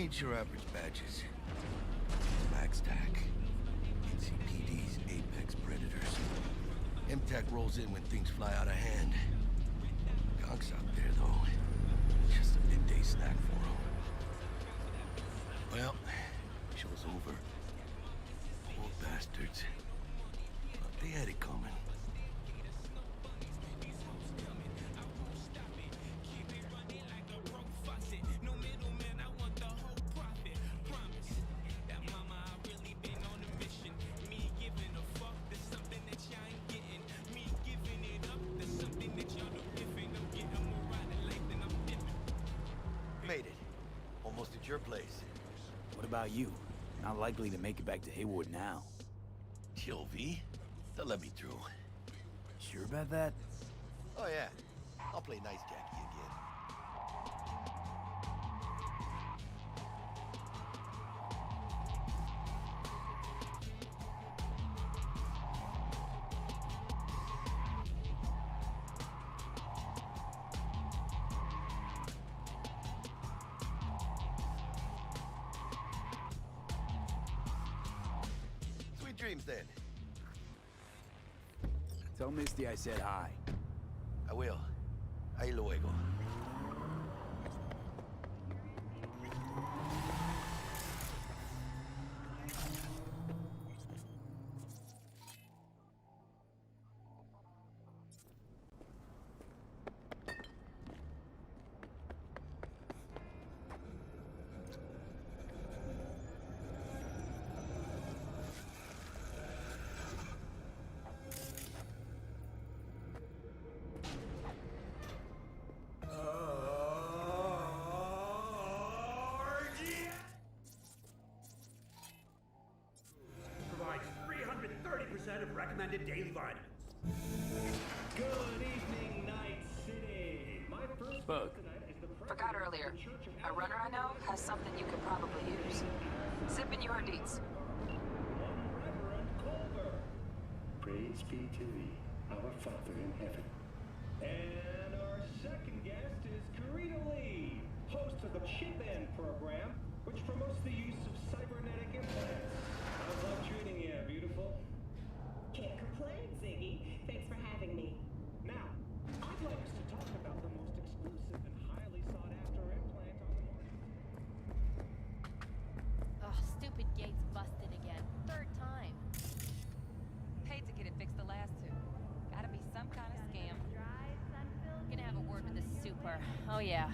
ain't your average badges. MaxTac, NCPD's apex predators. MTAC rolls in when things fly out of hand. Gonks out there, though. Just a midday snack for them. Well, show's over. Poor bastards. But they had it coming. Made it. Almost at your place. What about you? Not likely to make it back to Haywood now. Chill, V. They'll let me through. Sure about that? Oh, yeah. I'll play nice Jackie again. Sweet dreams, then. Tell Misty I said hi. I will. Ahí luego. Provides 330% of recommended daily vitamins. Good evening, Night City. My first Bug. tonight is the Forgot earlier. A runner I know has something you could probably use. Sipping your deeds. One Reverend Culver. Praise be to thee, our Father in heaven. And our second guest is Karina Lee, host of the Chip In program, which promotes the use of cybernetic implants. How's life treating you, beautiful? Can't complain, Ziggy. Thanks for having me. Now, I'd like us to talk about the most exclusive and highly sought after implant on the market. Ugh, stupid gate's busted again. Third time. Paid to get it fixed the last two. Gotta be some kind of scam. Gonna have a word with the super. Oh yeah.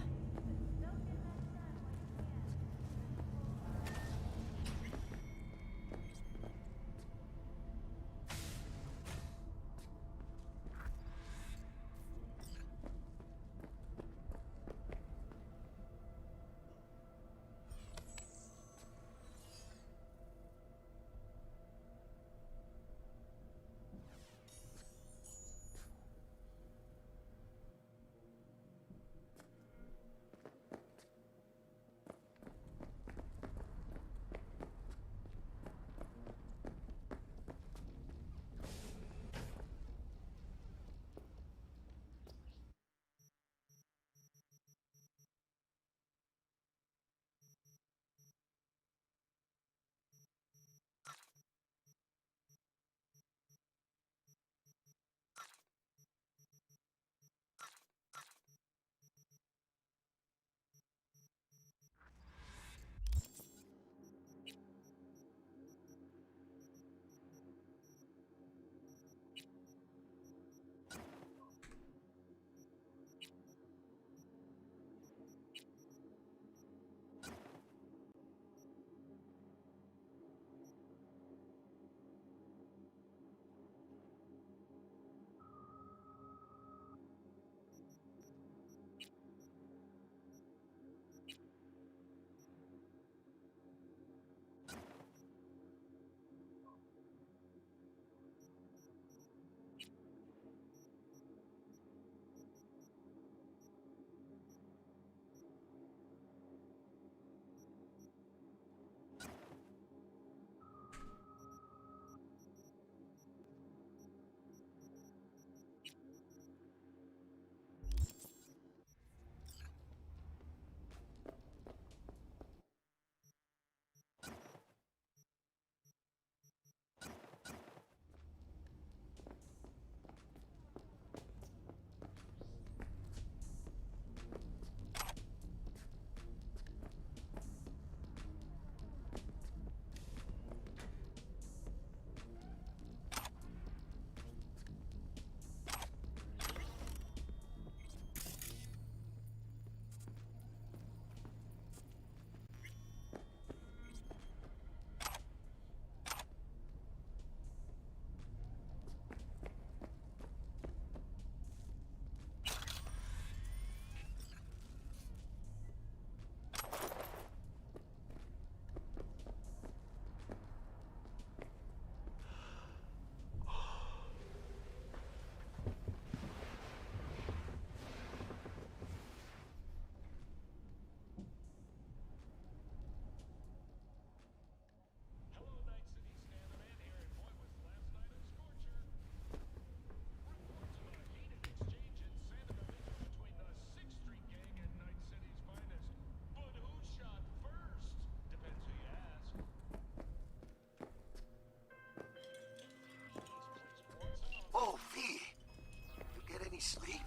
sleep?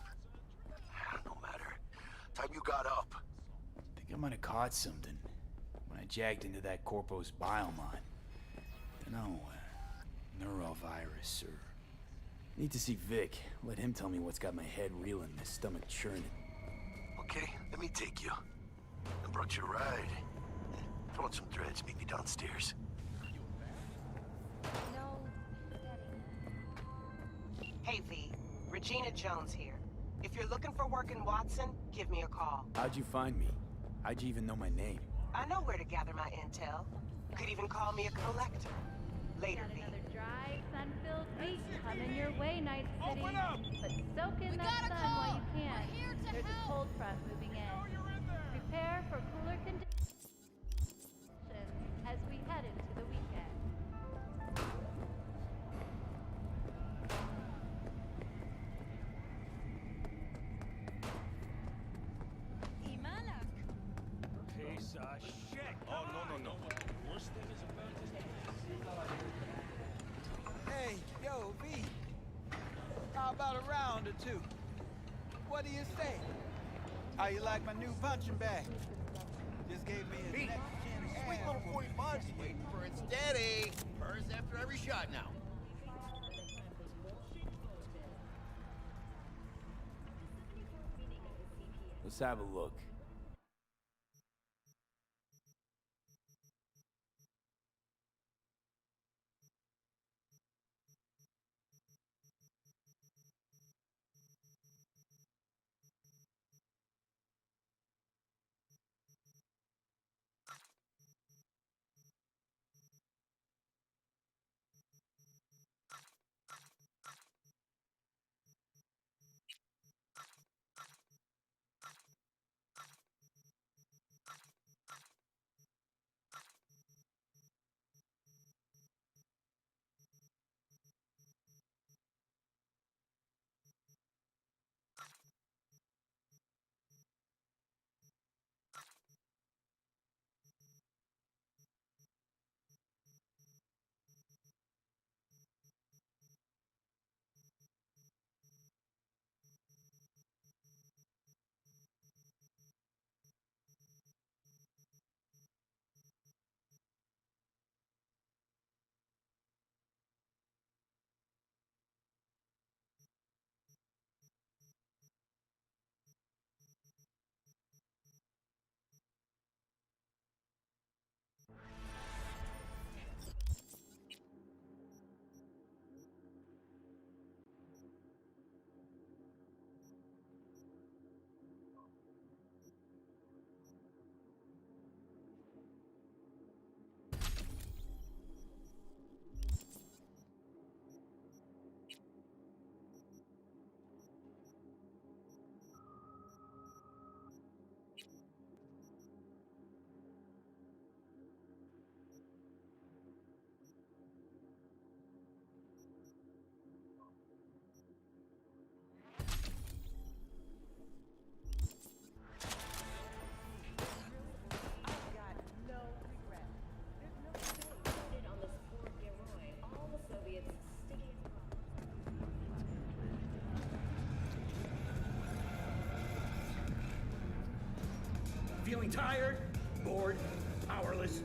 No matter. Time you got up. Think I might have caught something when I jacked into that Corpus biomon. Dunno, neurovirus or... Need to see Vic. Let him tell me what's got my head reeling, my stomach churning. Okay, let me take you. I brought you a ride. Throw on some threads, meet me downstairs. No, Daddy. Hey, V. Regina Jones here. If you're looking for work in Watson, give me a call. How'd you find me? How'd you even know my name? I know where to gather my intel. You could even call me a collector. Later, Got V. another dry, sun-filled week coming your way, Night City. Open up! But soak in that sun while you can. There's a cold front moving in. Prepare for cooler conditions as we head into the weekend. Piece of shit! Oh, no. Worst thing is about to Hey, yo, V. How about a round or two? What do you say? How you like my new punching bag? Just gave me a V, next-gen sweet ass little for 45's waiting for its daddy. First after every shot now. Let's have a look. Feeling tired? Bored? Powerless?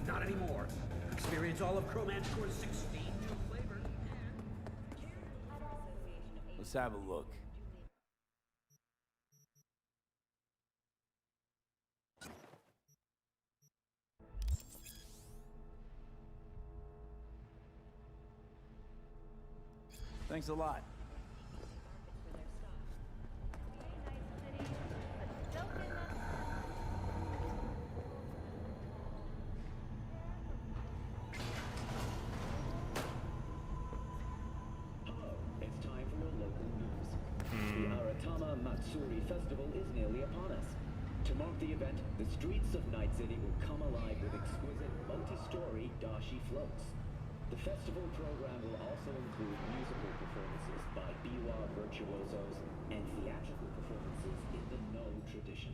Not anymore. Experience all of Chroman's Core's 16 new flavors. Let's have a look. Thanks a lot. It's time for your local news. The Aratama Matsuri Festival is nearly upon us. To mark the event, the streets of Night City will come alive with exquisite multi-story dashi floats. The festival program will also include musical performances by biwa virtuosos and theatrical performances in the No tradition.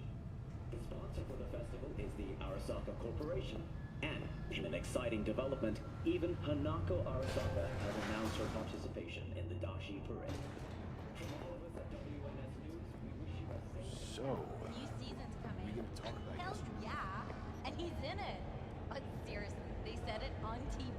The sponsor for the festival is the Arasaka Corporation. And, in an exciting development, even Hanako Arasaka has announced her participation in the Dashi Parade. From all of us at So, New season's coming. we gonna talk about Hell yesterday? yeah! And he's in it. But seriously, they said it on TV.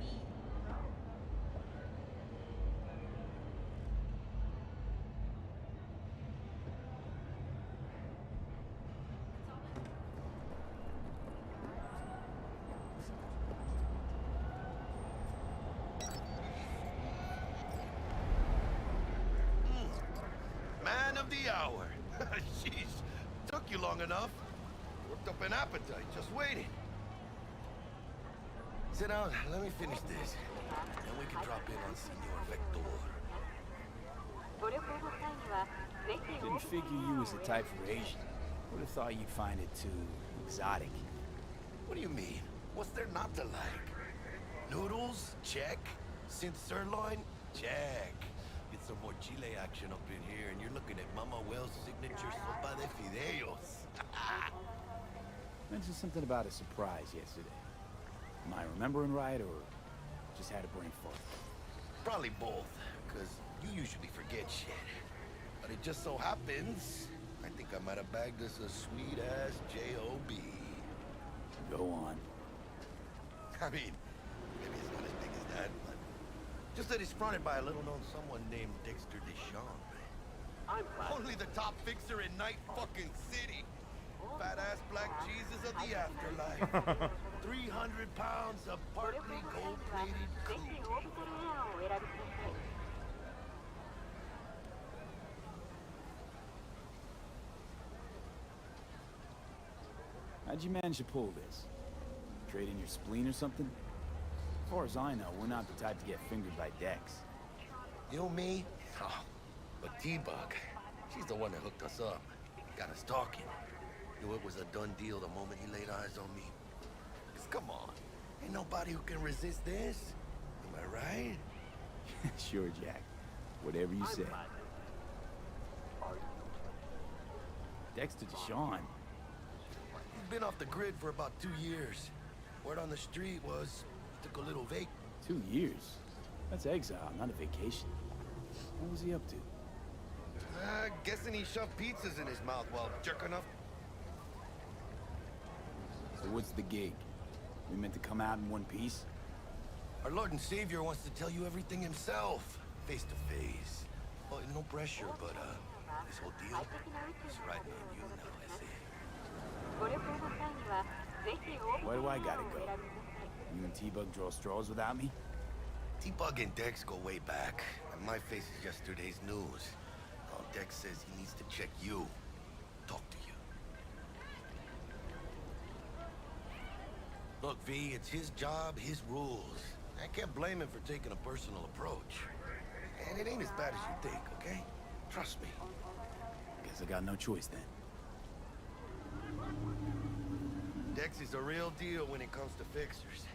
Man of the hour. Jeez, took you long enough. Worked up an appetite, just waiting. Sit down, let me finish this. Then we can drop in on Senor Vector. Didn't figure you was the type for Asian. Would have thought you'd find it too exotic. What do you mean? What's there not to like? Noodles? Check. Synth sirloin? Check. Get some more chile action up in here, and you're looking at Mama Wells' signature sopa de fideos. Mentioned something about a surprise yesterday. Am I remembering right, or just had a brain fart? Probably both, because you usually forget shit. But it just so happens, I think I might have bagged us a sweet-ass J.O.B. Go on. I mean, maybe it's not as big as that, but just that it's fronted by a little-known someone named Dexter Deshawn. Only the top fixer in Night fucking City. Fat-ass black Jesus of the afterlife. 300 pounds of partly gold-plated coot. How'd you manage to pull this? Trade in your spleen or something? As far as I know, we're not the type to get fingered by Dex. You know me? Oh, but T-Bug, she's the one that hooked us up. Got us talking. Knew it was a done deal the moment he laid eyes on me. 'Cause come on, ain't nobody who can resist this. Am I right? Sure, Jack. Whatever you say. Dexter Deshawn. He's been off the grid for about 2 years. Word on the street was he took a little vac. 2 years? That's exile, not a vacation. What was he up to? Guessing he shoved pizzas in his mouth while jerking off. So what's the gig? We meant to come out in one piece? Our Lord and Savior wants to tell you everything himself, face to face. Well, no pressure, but this whole deal is right me and you now, I see. Where do I gotta go? You and T-Bug draw straws without me? T-Bug and Dex go way back, and my face is yesterday's news. Oh, Dex says he needs to check you, talk to you. Look, V, it's his job, his rules. I can't blame him for taking a personal approach. And it ain't as bad as you think, okay? Trust me. Guess I got no choice then. Dex is a real deal when it comes to fixers.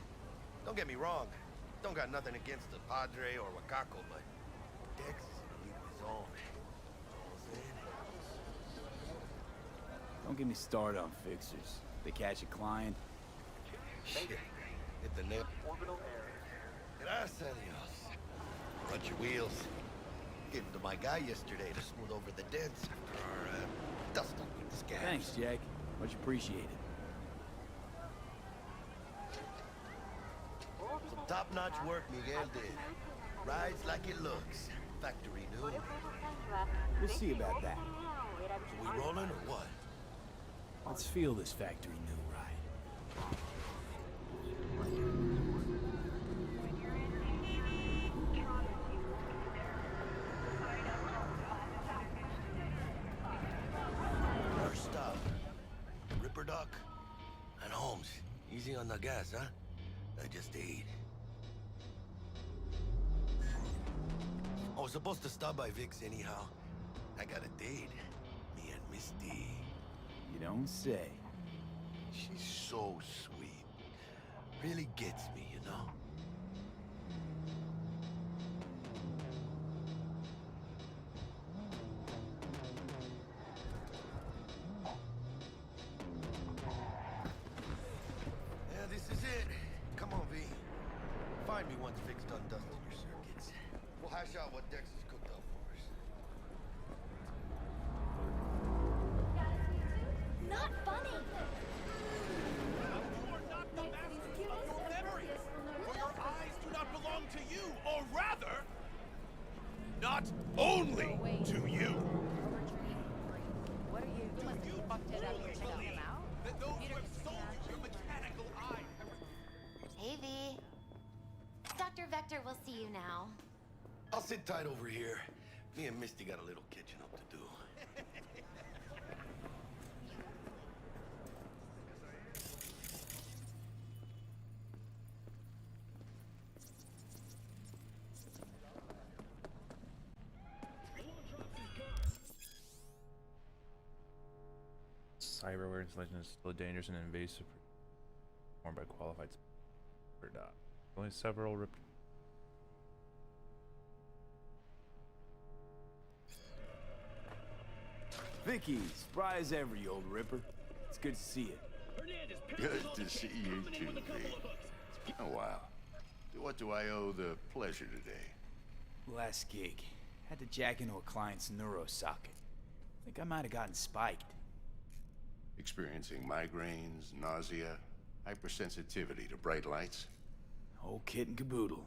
Don't get me wrong. Don't got nothing against the Padre or Wakako, but Dex is in a league of his own. All I'm saying. Don't get me started on fixers. They catch a client. Shit. Hit the nail. Gracias a Dios. Bunch of wheels. Gave them to my guy yesterday to smooth over the dents after our dust up with the scabs. Thanks, Jack. Much appreciated. Some top-notch work Miguel did. Rides like it looks. Factory new. We'll see about that. So we rolling or what? Let's feel this factory new ride. First stop. Ripper Duck and Holmes. Easy on the gas, huh? I just ate. I was supposed to stop by Vic's anyhow. I got a date. Me and Misty. You don't say. She's so sweet. Really gets me, you know? Yeah, this is it. Come on, V. Find me once Vic's done dusting your circuits. We'll hash out what Dex has cooked up for us. Not only to you. What are you doing? You fucked it up here. Check him out. That those who have sold you your mechanical eye. Hey, V. Dr. Vector will see you now. I'll sit tight over here. Me and Misty got a little catching up to do. Cyberware installation is still dangerous and invasive, formed by qualified or not. Only several Vicky, spry as ever, you old ripper. It's good to see you. Good to see you too, V. It's been a while. What do I owe the pleasure today? Last gig. Had to jack into a client's neuro socket. Think I might have gotten spiked. Experiencing migraines, nausea, hypersensitivity to bright lights? Whole kit and caboodle.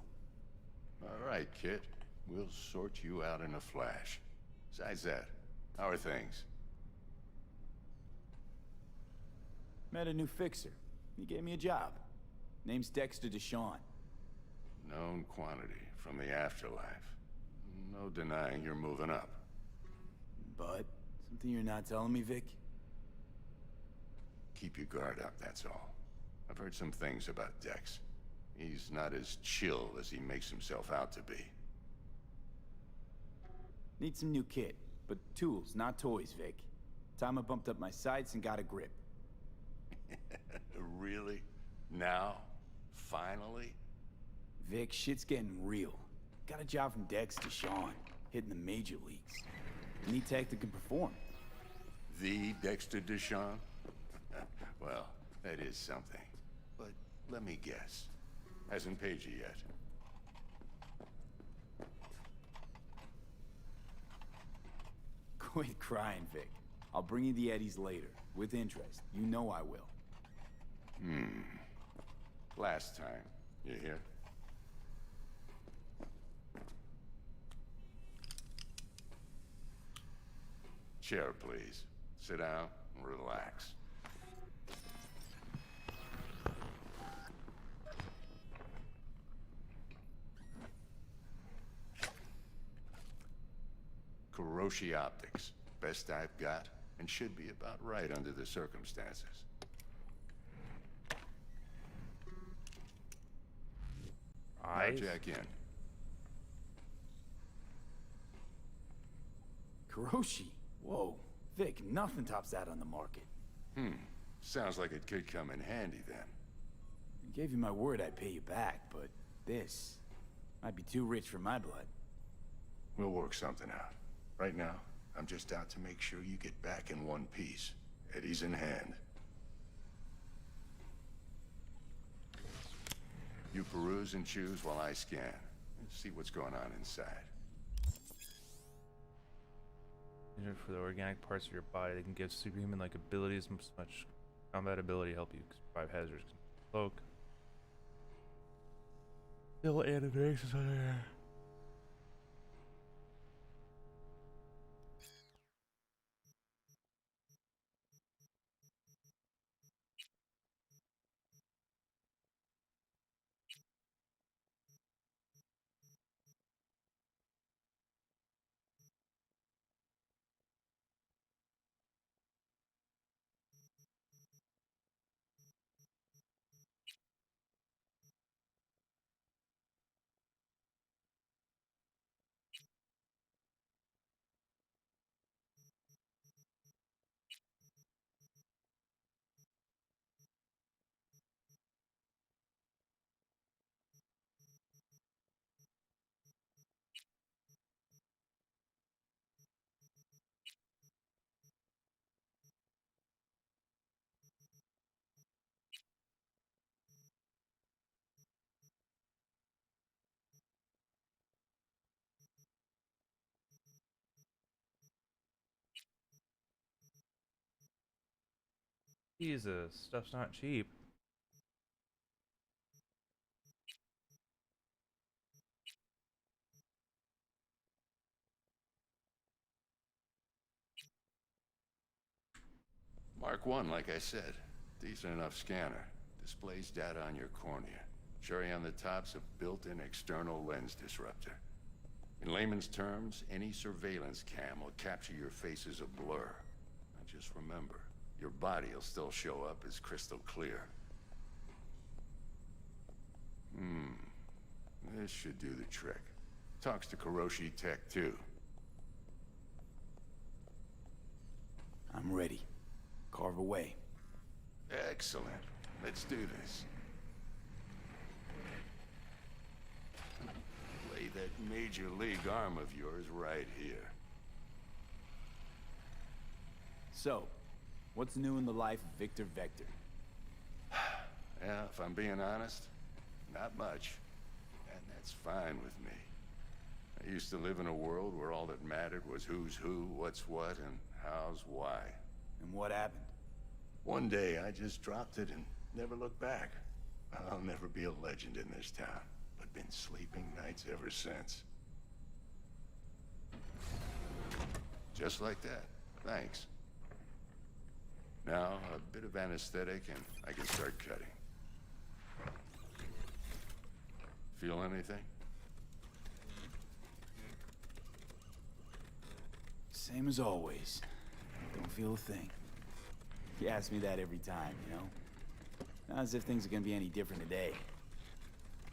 All right, Kit. We'll sort you out in a flash. Besides that, how are things? Met a new fixer. He gave me a job. Name's Dexter Deshawn. Known quantity from the afterlife. No denying you're moving up. But, something you're not telling me, Vic? Keep your guard up, that's all. I've heard some things about Dex. He's not as chill as he makes himself out to be. Need some new kit, but tools, not toys, Vic. Time I bumped up my sights and got a grip. Really? Now? Finally? Vic, shit's getting real. Got a job from Dex Deshawn, hitting the major leagues. Need tech that can perform. The Dexter Deshawn? Well, that is something. But let me guess. Hasn't paid you yet. Quit crying, Vic. I'll bring you the eddies later, with interest. You know I will. Last time. You hear? Chair, please. Sit down and relax. Kuroshi Optics. Best I've got, and should be about right under the circumstances. Now jack in. Kuroshi? Whoa. Vic, nothing tops that on the market. Sounds like it could come in handy then. I gave you my word I'd pay you back, but this might be too rich for my blood. We'll work something out. Right now, I'm just out to make sure you get back in one piece. Eddie's in hand. You peruse and choose while I scan. And see what's going on inside. for the organic parts of your body. They can give superhuman-like abilities, much combat ability, help you survive hazards, cloak. Still animations on there. Jesus, stuff's not cheap. Mark 1, like I said. Decent enough scanner. Displays data on your cornea. Cherry on the top's a built-in external lens disruptor. In layman's terms, any surveillance cam will capture your face as a blur. Now just remember, your body will still show up as crystal clear. This should do the trick. Talks to Kiroshi Tech, too. I'm ready. Carve away. Excellent. Let's do this. Lay that major league arm of yours right here. So, what's new in the life of Victor Vector? Yeah, if I'm being honest, not much. And that's fine with me. I used to live in a world where all that mattered was who's who, what's what, and how's why. And what happened? One day, I just dropped it and never looked back. I'll never be a legend in this town, but been sleeping nights ever since. Just like that. Thanks. Now, a bit of anesthetic and I can start cutting. Feel anything? Same as always. Don't feel a thing. You ask me that every time, you know? Not as if things are gonna be any different today.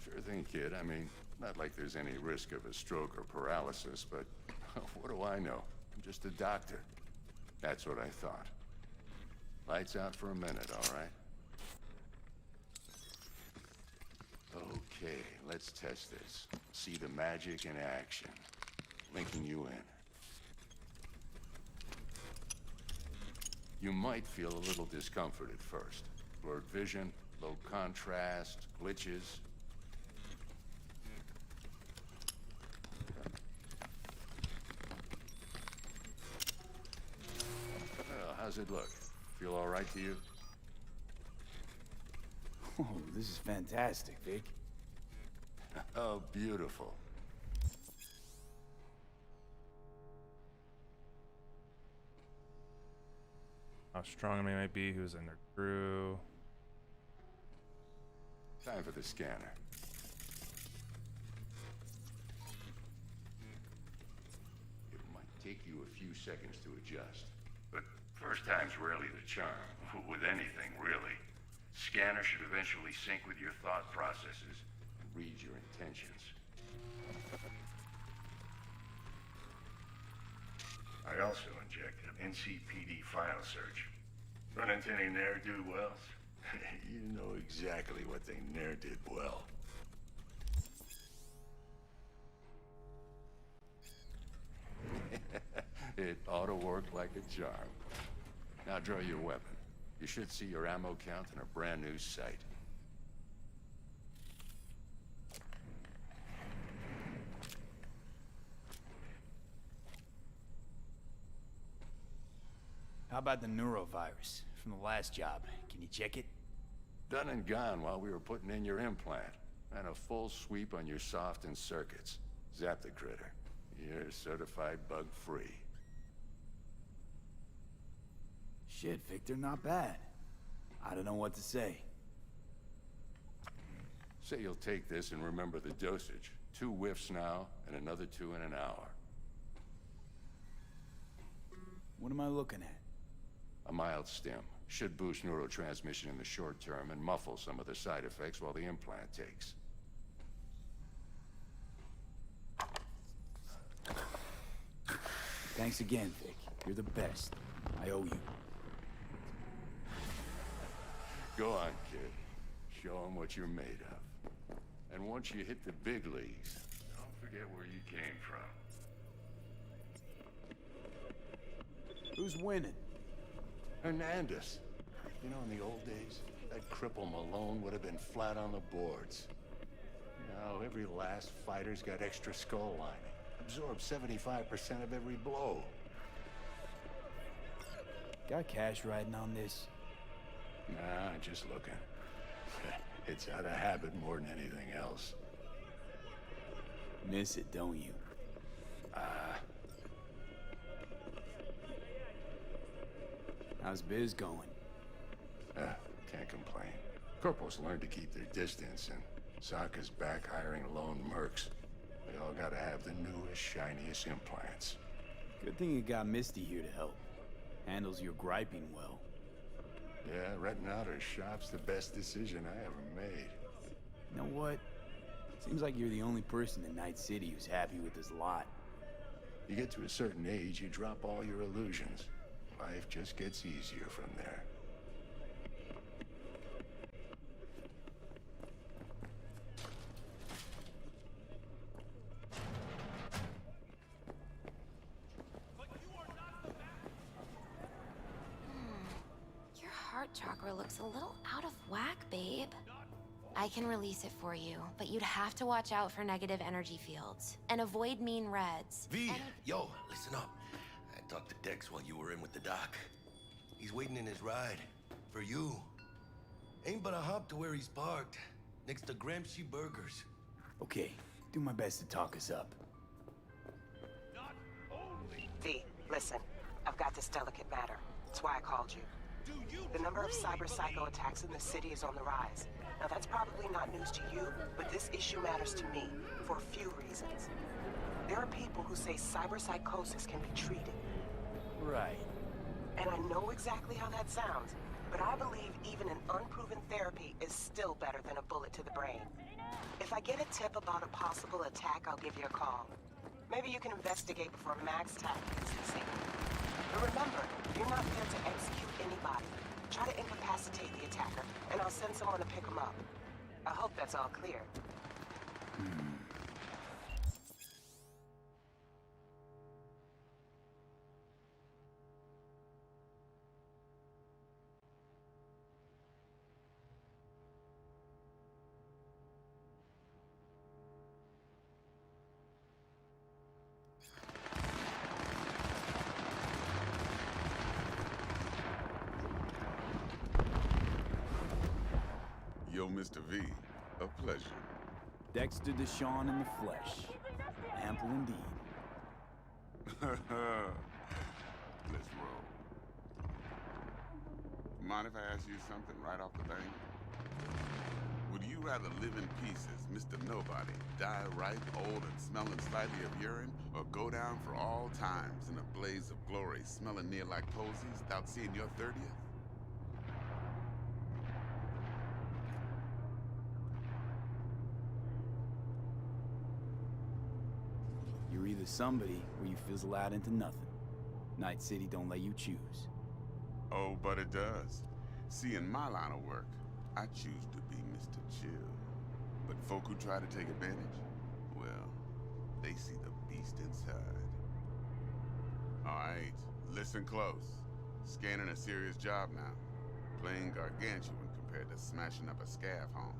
Sure thing, kid. I mean, not like there's any risk of a stroke or paralysis, but what do I know? I'm just a doctor. That's what I thought. Lights out for a minute, all right? Okay, let's test this. See the magic in action. Linking you in. You might feel a little discomfort at first. Blurred vision, low contrast, glitches. How's it look? Feel all right to you? Oh, this is fantastic, Vic. Oh, beautiful. How strong they might be, who's in their crew. Time for the scanner. It might take you a few seconds to adjust. But first time's rarely the charm. With anything, really. Scanner should eventually sync with your thought processes and read your intentions. I also injected an NCPD file search. Run into any ne'er-do-wells? You know exactly what they ne'er did well. It ought to work like a charm. Now draw your weapon. You should see your ammo count in a brand new sight. How about the neurovirus from the last job? Can you check it? Done and gone while we were putting in your implant. And a full sweep on your soft and circuits. Zap the critter. You're certified bug-free. Shit, Victor, not bad. I don't know what to say. Say you'll take this and remember the dosage. 2 whiffs now, and another 2 in an hour. What am I looking at? A mild stim. Should boost neurotransmission in the short term and muffle some of the side effects while the implant takes. Thanks again, Vic. You're the best. I owe you. Go on, kid. Show them what you're made of. And once you hit the big leagues, don't forget where you came from. Who's winning? Hernandez. You know, in the old days, that cripple Malone would have been flat on the boards. Now, every last fighter's got extra skull lining. Absorbs 75% of every blow. Got cash riding on this? Nah, just looking. It's out of habit more than anything else. Miss it, don't you? How's biz going? Can't complain. Corporals learned to keep their distance, and Sokka's back hiring lone mercs. They all gotta have the newest, shiniest implants. Good thing you got Misty here to help. Handles your griping well. Yeah, renting out her shop's the best decision I ever made. You know what? Seems like you're the only person in Night City who's happy with this lot. You get to a certain age, you drop all your illusions. Life just gets easier from there. Your heart chakra looks a little out of whack, babe. I can release it for you, but you'd have to watch out for negative energy fields and avoid mean reds. V, yo, listen up. I talked to Dex while you were in with the doc. He's waiting in his ride. For you. Ain't but a hop to where he's parked. Next to Gramsci Burgers. Okay, do my best to talk us up. V, listen. I've got this delicate matter. That's why I called you. The number of cyber psycho attacks in the city is on the rise. Now that's probably not news to you, but this issue matters to me for a few reasons. There are people who say cyber psychosis can be treated. Right. And I know exactly how that sounds, but I believe even an unproven therapy is still better than a bullet to the brain. If I get a tip about a possible attack, I'll give you a call. Maybe you can investigate before Max Tack gets the signal. But remember, you're not there to execute anybody. Try to incapacitate the attacker, and I'll send someone to pick him up. I hope that's all clear. Yo, Mr. V, a pleasure. Dexter Deshawn in the flesh. Ample indeed. Let's roll. Mind if I ask you something right off the bat? Would you rather live in pieces, Mr. Nobody, die ripe, old, and smelling slightly of urine, or go down for all times in a blaze of glory, smelling near like posies without seeing your 30th? You're either somebody or you fizzle out into nothing. Night City don't let you choose. Oh, but it does. See, in my line of work, I choose to be Mr. Chill. But folk who try to take advantage, well, they see the beast inside. All right, listen close. Scanning a serious job now. Playing gargantuan compared to smashing up a scav home.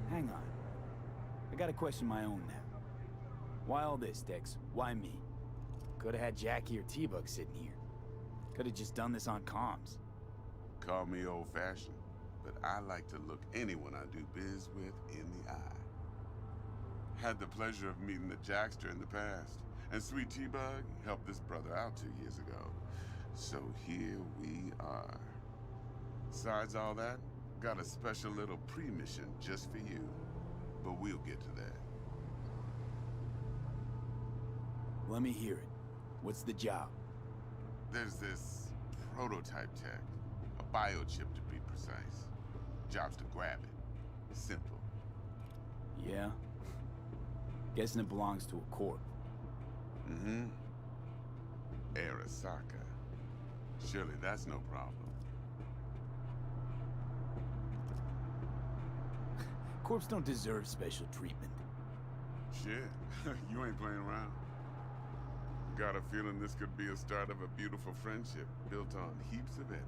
Hang on. I got a question of my own now. Why all this, Dex? Why me? Could've had Jackie or T-Bug sitting here. Could've just done this on comms. Call me old-fashioned, but I like to look anyone I do biz with in the eye. Had the pleasure of meeting the Jackster in the past, and Sweet T-Bug helped this brother out 2 years ago. So here we are. Besides all that, got a special little pre-mission just for you. But we'll get to that. Let me hear it. What's the job? There's this prototype tech. A biochip to be precise. Job's to grab it. Simple. Yeah? Guessing it belongs to a corp. Mm-hmm. Arasaka. Surely that's no problem. Corps don't deserve special treatment. Shit, you ain't playing around. Got a feeling this could be a start of a beautiful friendship built on heaps of eddies.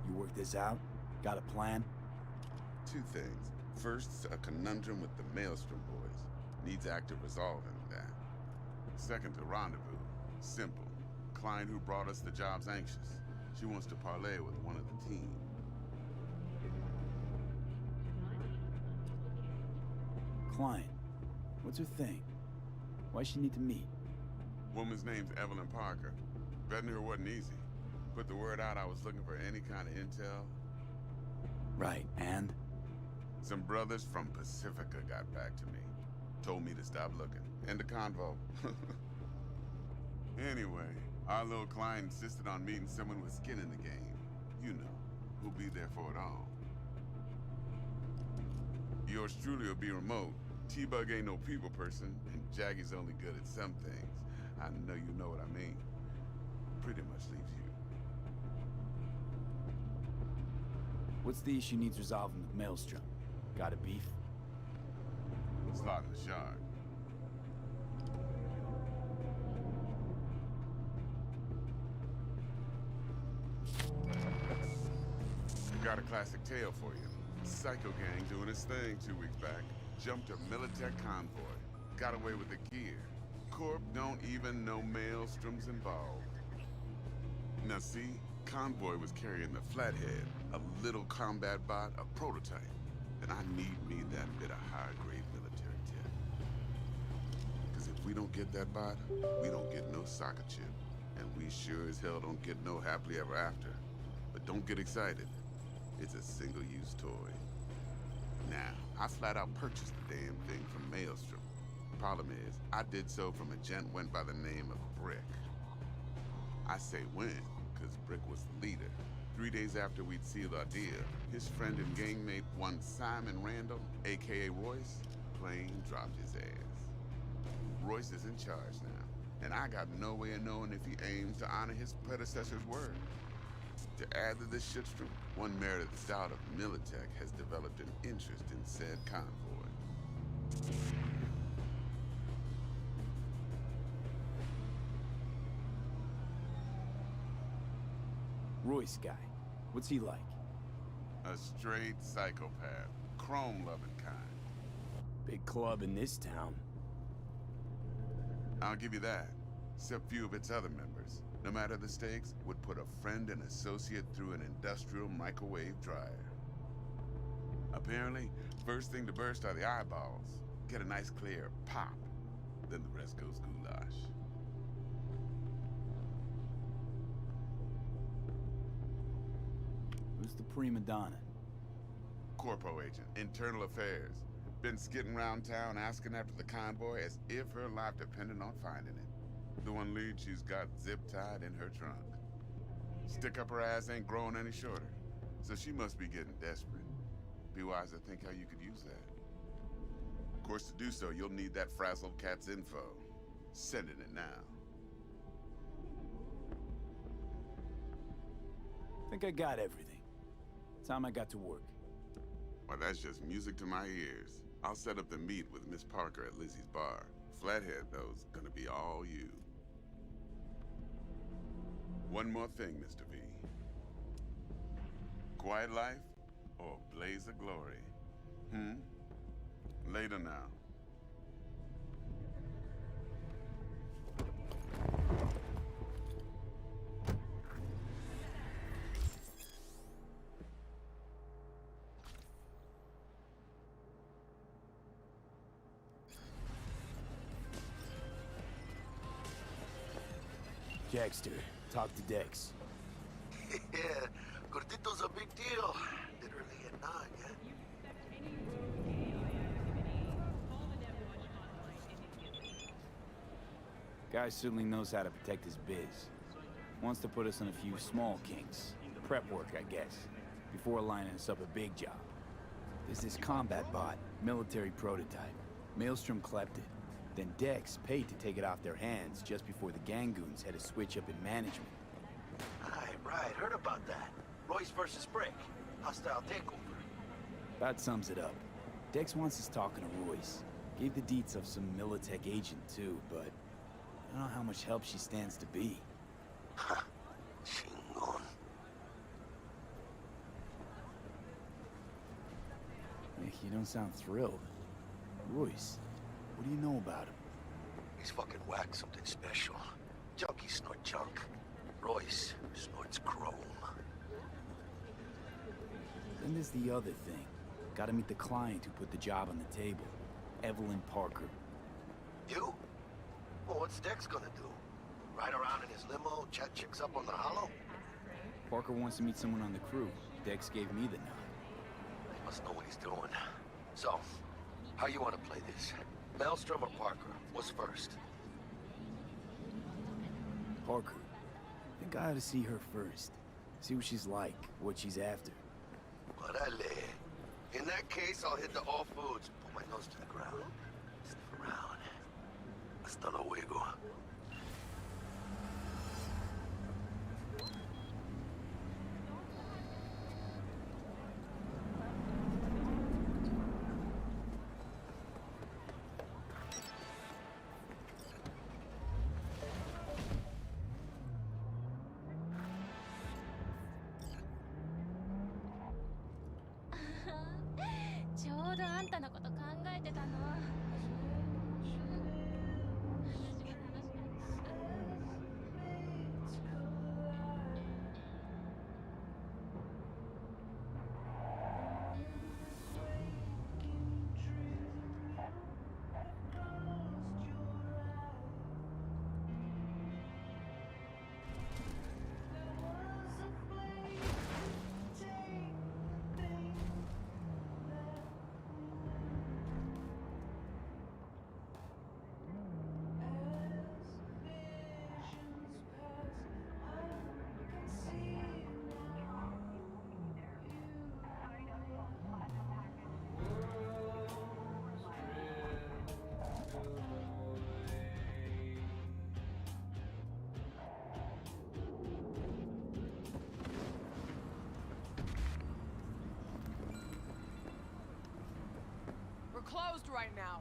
You work this out? Got a plan? Two things. First, a conundrum with the Maelstrom boys. Needs active resolving that. Second, a rendezvous. Simple. Client who brought us the job's anxious. She wants to parlay with one of the team. Client. What's her thing? Why she need to meet? Woman's name's Evelyn Parker. Vetting her wasn't easy. Put the word out I was looking for any kind of intel. Right, and? Some brothers from Pacifica got back to me. Told me to stop looking. End of convo. Anyway, our little client insisted on meeting someone with skin in the game. You know, who'll be there for it all. Yours truly will be remote. T-Bug ain't no people person, and Jaggy's only good at some things. I know you know what I mean. Pretty much leaves you. What's the issue needs resolving with Maelstrom? Got a beef? Slotting the shard. Got a classic tale for you. Psycho gang doing its thing 2 weeks back. Jumped a Militech convoy. Got away with the gear. Corp don't even know Maelstrom's involved. Now see, convoy was carrying the Flathead, a little combat bot, a prototype. And I need me that bit of high-grade military tech. Because if we don't get that bot, we don't get no soccer chip. And we sure as hell don't get no happily ever after. But don't get excited. It's a single-use toy. Now, I flat out purchased the damn thing from Maelstrom. Problem is, I did so from a gent went by the name of Brick. I say when, because Brick was the leader. 3 days after we'd sealed our deal, his friend and gangmate, one Simon Randall, aka Royce, plain dropped his ass. Royce is in charge now, and I got no way of knowing if he aims to honor his predecessor's word. To add to this shitstorm, one Meredith Stout of Militech has developed an interest in said convoy. Royce guy. What's he like? A straight psychopath. Chrome-loving kind. Big club in this town. I'll give you that. Except few of its other members, no matter the stakes, would put a friend and associate through an industrial microwave dryer. Apparently, first thing to burst are the eyeballs. Get a nice clear pop. Then the rest goes goulash. Who's the prima donna? Corpo agent, internal affairs. Been skidding around town asking after the convoy as if her life depended on finding it. The one lead she's got zip-tied in her trunk. Stick up her ass ain't growing any shorter, so she must be getting desperate. Be wise to think how you could use that. Of course, to do so, you'll need that frazzled cat's info. Sending it now. Think I got everything. Time I got to work. Well, that's just music to my ears. I'll set up the meet with Miss Parker at Lizzie's bar. Flathead, though's gonna be all you. One more thing, Mr. V. Quiet life or blaze of glory? Later now. Jackster, talk to Dex. Yeah, Gordito's a big deal. Literally at 9, yeah? Guy certainly knows how to protect his biz. Wants to put us on a few small kinks. Prep work, I guess. Before lining us up a big job. There's this combat bot, military prototype. Maelstrom clept it. Then Dex paid to take it off their hands just before the Gangoons had a switch up in management. Right, heard about that. Royce versus Brick. Hostile takeover. That sums it up. Dex wants us talking to Royce. Gave the deets of some Militech agent too, but I don't know how much help she stands to be. Ha. Chingon. You don't sound thrilled. Royce, what do you know about him? He's fucking whack, something special. Junkies snort junk. Royce snorts chrome. Then there's the other thing. Gotta meet the client who put the job on the table. Evelyn Parker. You? Well, what's Dex gonna do? Ride around in his limo, chat chicks up on the hollow? Parker wants to meet someone on the crew. Dex gave me the nod. He must know what he's doing. So, how you want to play this? Maelstrom or Parker? What's first? Parker. I think I ought to see her first. See what she's like, what she's after. Orale. In that case, I'll hit the all foods. Put my nose to the ground. Sniff around. Hasta luego. Closed right now.